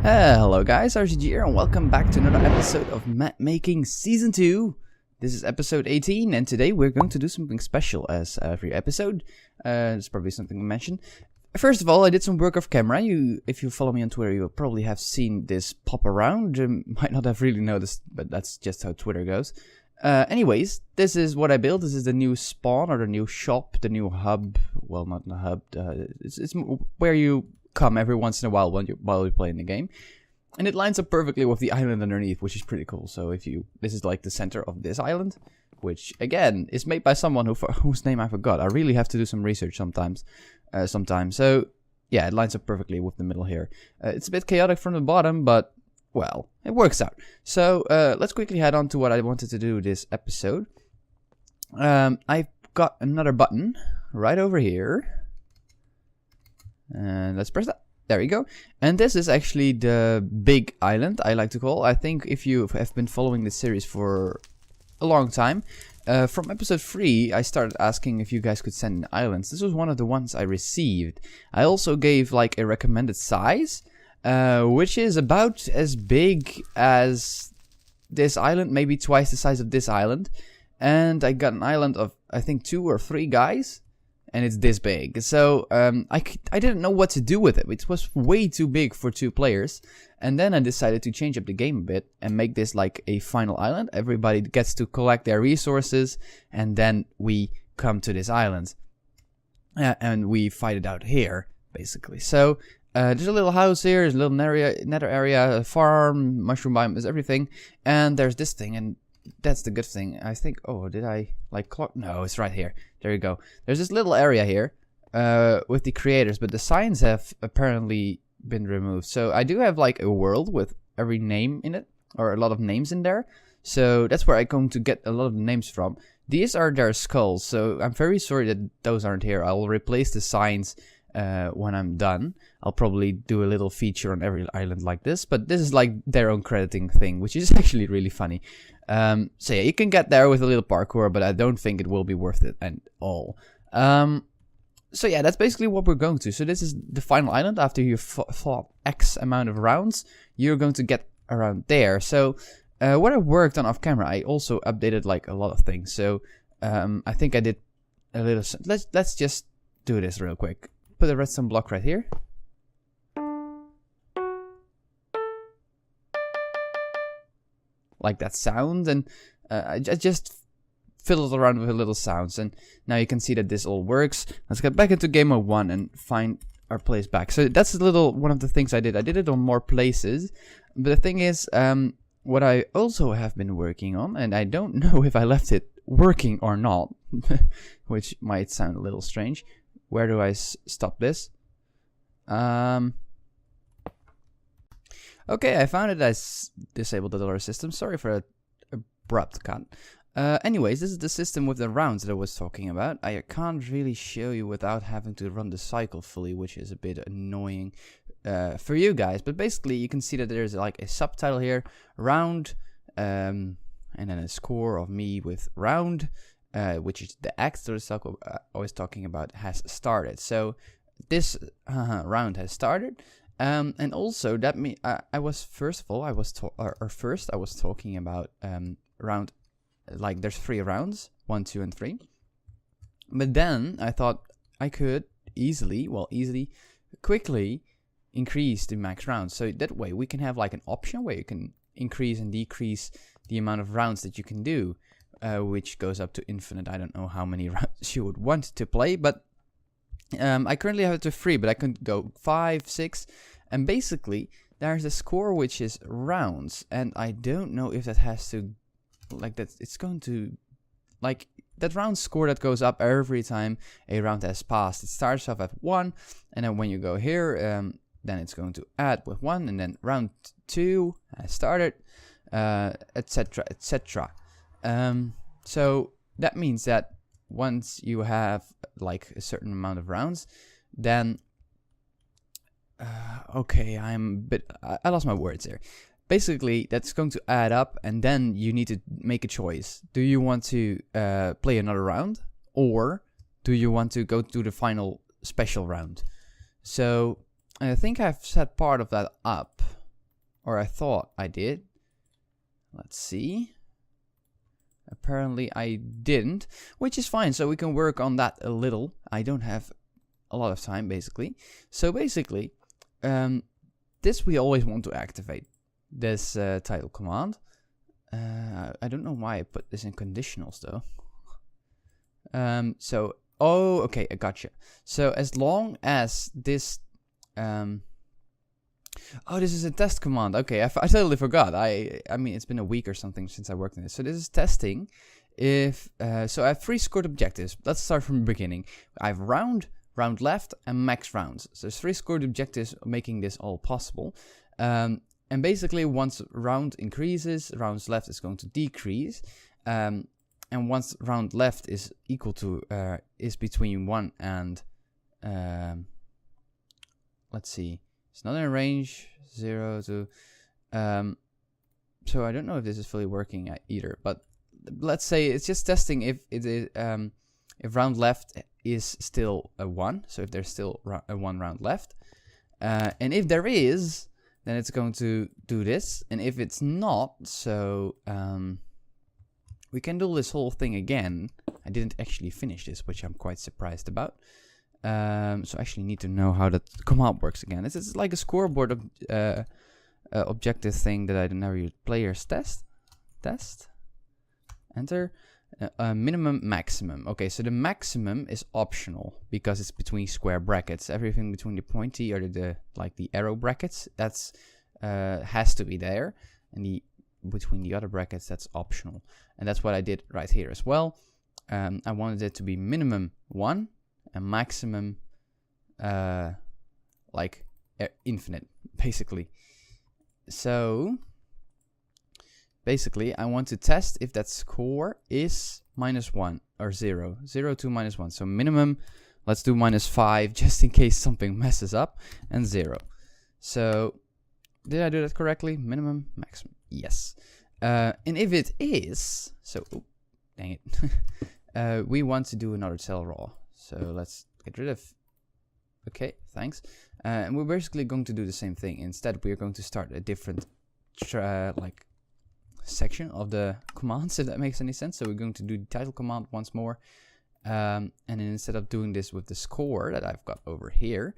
Hello guys, RSdg here and welcome back to another episode of MapMaking Season 2. This is episode 18 and today we're going to do something special as every episode. It's probably something to mention. First of all, I did some work off camera. If you follow me on Twitter, you'll probably have seen this pop around. You might not have really noticed, but that's just how Twitter goes. Anyways, this is what I built. This is the new spawn or the new shop, the new hub. Well, not the hub. It's where you come every once in a while while you're playing the game, and it lines up perfectly with the island underneath, which is pretty cool. So this is like the center of this island, which again is made by someone whose name I forgot. I really have to do some research sometimes. So yeah, it lines up perfectly with the middle here. It's a bit chaotic from the bottom, but well, it works out. So let's quickly head on to what I wanted to do this episode. I've got another button right over here. And let's press that. There we go. And this is actually the big island, I like to call. I think if you have been following this series for a long time, from episode 3, I started asking if you guys could send in islands. This was one of the ones I received. I also gave like a recommended size, which is about as big as this island, maybe twice the size of this island. And I got an island of, I think, 2 or 3 guys. And it's this big, so I didn't know what to do with it. It was way too big for 2 players, and then I decided to change up the game a bit and make this like a final island. Everybody gets to collect their resources, and then we come to this island, and we fight it out here, basically. So there's a little house here, there's a little nether area, a farm, mushroom biome, there's everything, and there's this thing, and that's the good thing. I think, oh, did I like clock? No, it's right here. There you go. There's this little area here with the creators, but the signs have apparently been removed. So I do have like a world with every name in it, or a lot of names in there. So that's where I'm going to get a lot of the names from. These are their skulls, so I'm very sorry that those aren't here. I'll replace the signs when I'm done. I'll probably do a little feature on every island like this, but this is like their own crediting thing, which is actually really funny. So yeah, you can get there with a little parkour, but I don't think it will be worth it at all. So yeah, that's basically what we're going to. So this is the final island. After you've fought X amount of rounds, you're going to get around there. So what I worked on off camera, I also updated like a lot of things. So I think I did a little. Let's just do this real quick. Put a redstone block right here. Like that sound, and I just fiddled around with a little sounds, and now you can see that this all works. Let's get back into game mode 1 and find our place back. So that's a little one of the things I did. I did it on more places, but the thing is, what I also have been working on, and I don't know if I left it working or not, which might sound a little strange. Where do I stop this? Okay, I found it. I disabled the dollar system. Sorry for an abrupt cut. Anyways, this is the system with the rounds that I was talking about. I can't really show you without having to run the cycle fully, which is a bit annoying for you guys. But basically, you can see that there's like a subtitle here, round, and then a score of me with round, which is the X that I was talking about has started. So this round has started. And also that I was talking about round, like there's 3 rounds, 1, 2, and 3. But then I thought I could quickly increase the max rounds. So that way we can have like an option where you can increase and decrease the amount of rounds that you can do, which goes up to infinite. I don't know how many rounds you would want to play, but I currently have it to 3, but I can go 5, 6, and basically there's a score which is rounds, and I don't know if that has to, like that, it's going to, like that round score that goes up every time a round has passed. It starts off at 1, and then when you go here, then it's going to add with 1, and then round 2 has started, etc, etc. So that means that once you have like a certain amount of rounds, then okay, I lost my words here. Basically, that's going to add up, and then you need to make a choice. Do you want to play another round, or do you want to go to the final special round? So I think I've set part of that up. or I thought I did. Let's see. Apparently I didn't, which is fine, so we can work on that a little. I don't have a lot of time, basically. So basically, this we always want to activate, this title command. I don't know why I put this in conditionals though. Oh, okay, I gotcha. So as long as this, oh, this is a test command. Okay, I totally forgot. I mean, it's been a week or something since I worked on this. So this is testing if, so I have 3 scored objectives. Let's start from the beginning. I have round left, and max rounds. So there's 3 scored objectives making this all possible. And basically, once round increases, rounds left is going to decrease. And once round left is equal to, is between 1 and, let's see, it's not in range, 0 to, so I don't know if this is fully working either, but let's say it's just testing if it is, if round left is still a 1, so if there's still a 1 round left, and if there is, then it's going to do this, and if it's not, so we can do this whole thing again. I didn't actually finish this, which I'm quite surprised about. So I actually need to know how that command works again. It's like a scoreboard of objective thing that I never use. Players test, enter, minimum, maximum. Okay, so the maximum is optional because it's between square brackets. Everything between the pointy or the like the arrow brackets, that's has to be there, and the between the other brackets, that's optional. And that's what I did right here as well. I wanted it to be minimum 1 and maximum like infinite, basically. So basically I want to test if that score is -1 or 0 to -1. So minimum, let's do -5 just in case something messes up, and 0. So did I do that correctly? Minimum, maximum, yes. And if it is, so oh, dang it, we want to do another cell raw. So let's get rid of, okay, thanks. And we're basically going to do the same thing. Instead, we're going to start a different like section of the commands, if that makes any sense. So we're going to do the title command once more. And then instead of doing this with the score that I've got over here,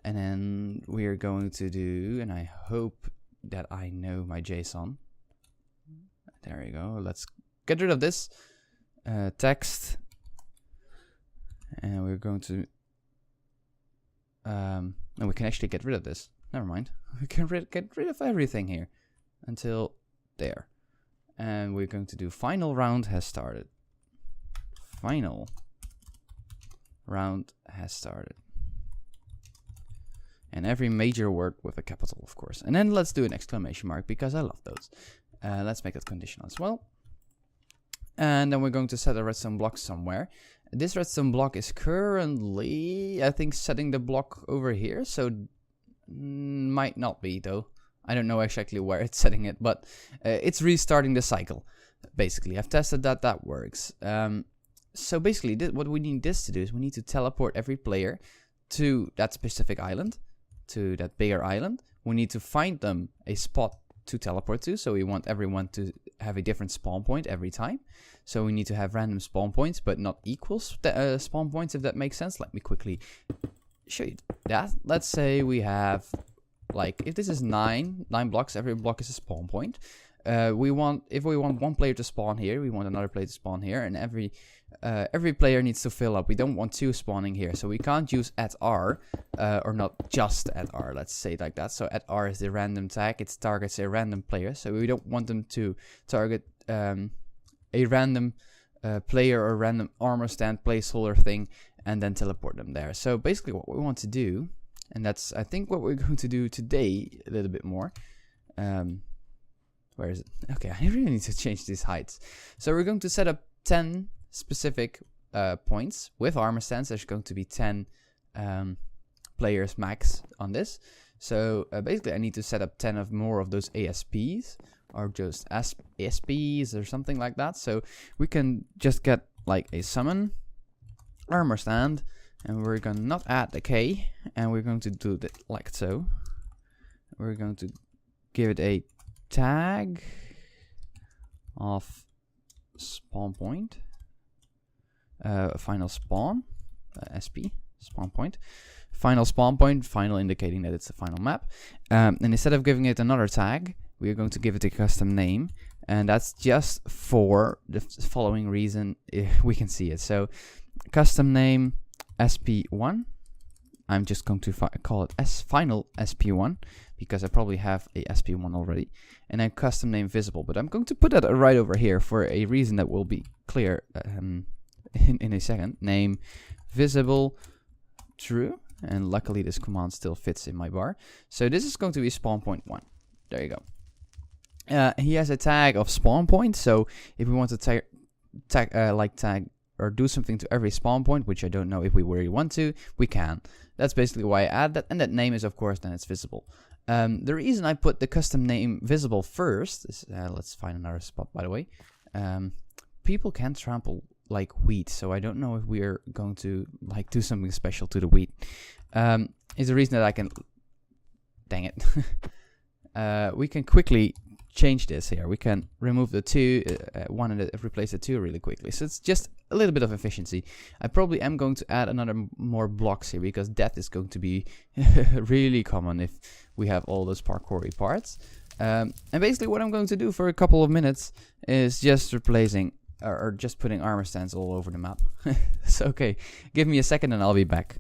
and then we're going to do, and I hope that I know my JSON. There you go. Let's get rid of this text. And we're going to, and we can actually get rid of this. Never mind. We can get rid of everything here until there. And we're going to do final round has started. Final round has started. And every major word with a capital, of course. And then let's do an exclamation mark because I love those. Let's make that conditional as well. And then we're going to set a redstone block somewhere. This redstone block is currently, I think, setting the block over here. So might not be though. I don't know exactly where it's setting it, but it's restarting the cycle. Basically, I've tested that works. So basically, what we need this to do is we need to teleport every player to that specific island, to that bigger island. We need to find them a spot to teleport to, so we want everyone to have a different spawn point every time. So we need to have random spawn points, but not equal spawn points, if that makes sense. Let me quickly show you that. Let's say we have, like, if this is 9 blocks, every block is a spawn point. If we want one player to spawn here, we want another player to spawn here, and every player needs to fill up. We don't want 2 spawning here, so we can't use @r, or not just @r, let's say it like that. So @r is the random tag, it targets a random player, so we don't want them to target a random player or random armor stand placeholder thing and then teleport them there. So basically what we want to do, and that's I think what we're going to do today a little bit more. Where is it? Okay, I really need to change these heights. So we're going to set up 10 specific points with armor stands. There's going to be 10 players max on this. So basically I need to set up 10 of more of those ASPs, or just ASPs or something like that. So we can just get like a summon armor stand, and we're going to not add the K, and we're going to do that like so. We're going to give it a tag of spawn point, final spawn, SP, spawn point, final spawn point, final indicating that it's the final map. And instead of giving it another tag, we are going to give it a custom name, and that's just for the following reason. We can see it. So custom name SP1. I'm just going to call it final SP1 because I probably have a SP1 already, and then custom name visible. But I'm going to put that right over here for a reason that will be clear in a second. Name visible true, and luckily this command still fits in my bar. So this is going to be spawn point 1. There you go. He has a tag of spawn point, so if we want to tag or do something to every spawn point, which I don't know if we really want to, we can. That's basically why I add that, and that name is of course then it's visible. The reason I put the custom name visible first is, let's find another spot by the way. People can trample like wheat, so I don't know if we're going to like do something special to the wheat. Is the reason that I can, dang it, we can quickly change this here. We can remove the 2, 1 and replace the 2 really quickly. So it's just a little bit of efficiency. I probably am going to add another more blocks here because death is going to be really common if we have all those parkoury parts. And basically what I'm going to do for a couple of minutes is just replacing or just putting armor stands all over the map. So okay, give me a second and I'll be back.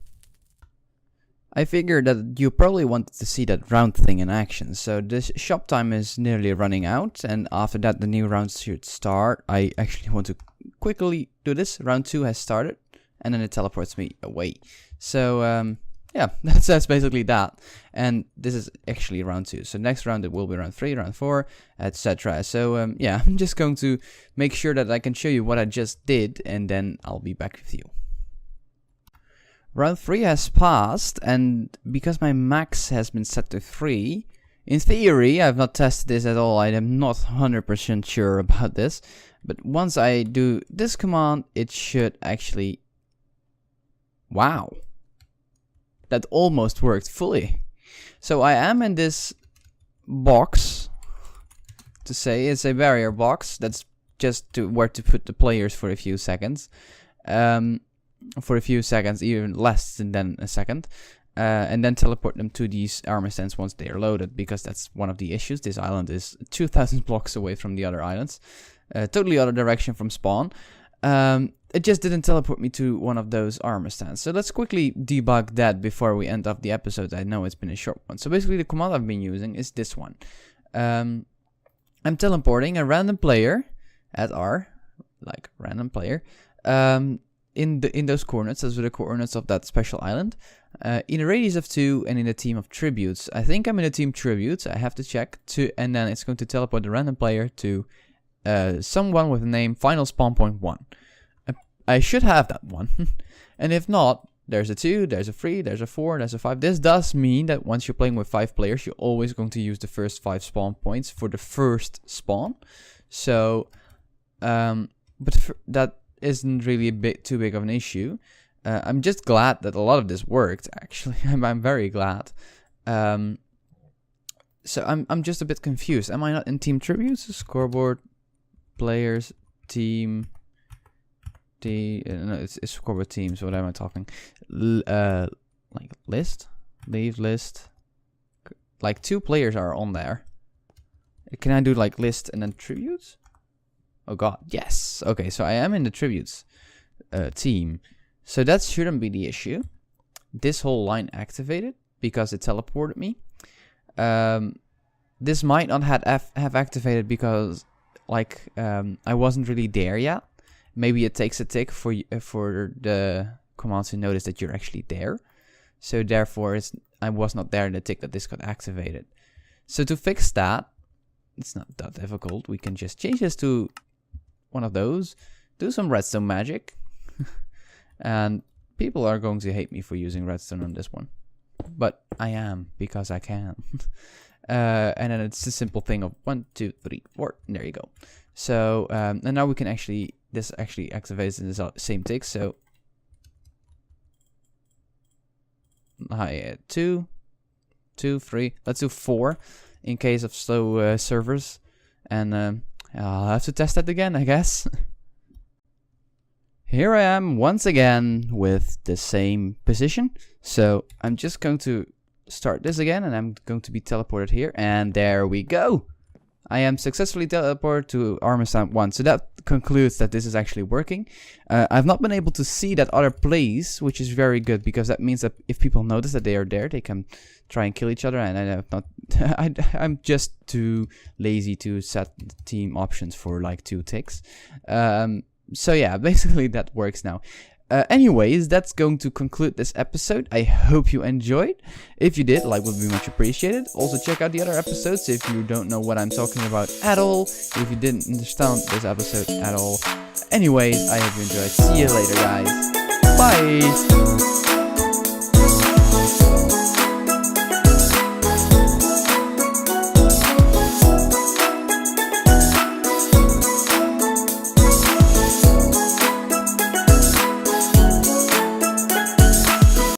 I figured that you probably wanted to see that round thing in action, so this shop time is nearly running out, and after that the new rounds should start. I actually want to quickly do this. Round 2 has started, and then it teleports me away. So yeah, that's basically that, and this is actually round 2. So next round it will be round 3, round 4, etc. So yeah, I'm just going to make sure that I can show you what I just did, and then I'll be back with you. Round 3 has passed, and because my max has been set to 3, in theory, I've not tested this at all, I am not 100% sure about this, but once I do this command, it should actually... Wow! That almost worked fully. So I am in this box, to say it's a barrier box, that's just where to put the players for a few seconds. For a few seconds, even less than a second, and then teleport them to these armor stands once they are loaded, because that's one of the issues. This island is 2,000 blocks away from the other islands, totally other direction from spawn. It just didn't teleport me to one of those armor stands. So let's quickly debug that before we end up the episode. I know it's been a short one. So basically the command I've been using is this one. I'm teleporting a random player at R, like random player, in those coordinates. Those are the coordinates of that special island, in a radius of 2 and in a team of tributes. I think I'm in a team tributes, I have to check, and then it's going to teleport the random player to someone with the name final spawn point 1. I should have that one. And if not, there's a 2, there's a 3, there's a 4, there's a 5. This does mean that once you're playing with 5 players, you're always going to use the first 5 spawn points for the first spawn. So that isn't really too big of an issue. I'm just glad that a lot of this worked, actually. I'm very glad. So I'm just a bit confused. Am I not in team tributes? Scoreboard, players, team, no, it's scoreboard teams. What am I talking? Like list, leave list. Like 2 players are on there. Can I do like list and then tributes? Oh god, yes. Okay, so I am in the tributes team. So that shouldn't be the issue. This whole line activated because it teleported me. This might not have activated because like I wasn't really there yet. Maybe it takes a tick for the command to notice that you're actually there. So therefore I was not there in the tick that this got activated. So to fix that, it's not that difficult. We can just change this to one of those, do some redstone magic, and people are going to hate me for using redstone on this one, but I am, because I can. And then it's a simple thing of 1, 2, 3, 4, and there you go. So and now we can actually, this actually activates in the same tick. So 2, 2, 3, let's do 4. in case of slow servers. And I'll have to test that again, I guess. Here I am once again with the same position. So I'm just going to start this again, and I'm going to be teleported here, and there we go. I am successfully teleported to armor stamp 1, so that concludes that this is actually working. I've not been able to see that other place, which is very good, because that means that if people notice that they are there, they can try and kill each other, and I have not I'm just too lazy to set the team options for like 2 ticks. So yeah, basically that works now. Anyways, that's going to conclude this episode. I hope you enjoyed. If you did, like would be much appreciated. Also check out the other episodes if you don't know what I'm talking about at all. If you didn't understand this episode at all. Anyways, I hope you enjoyed. See you later, guys. Bye!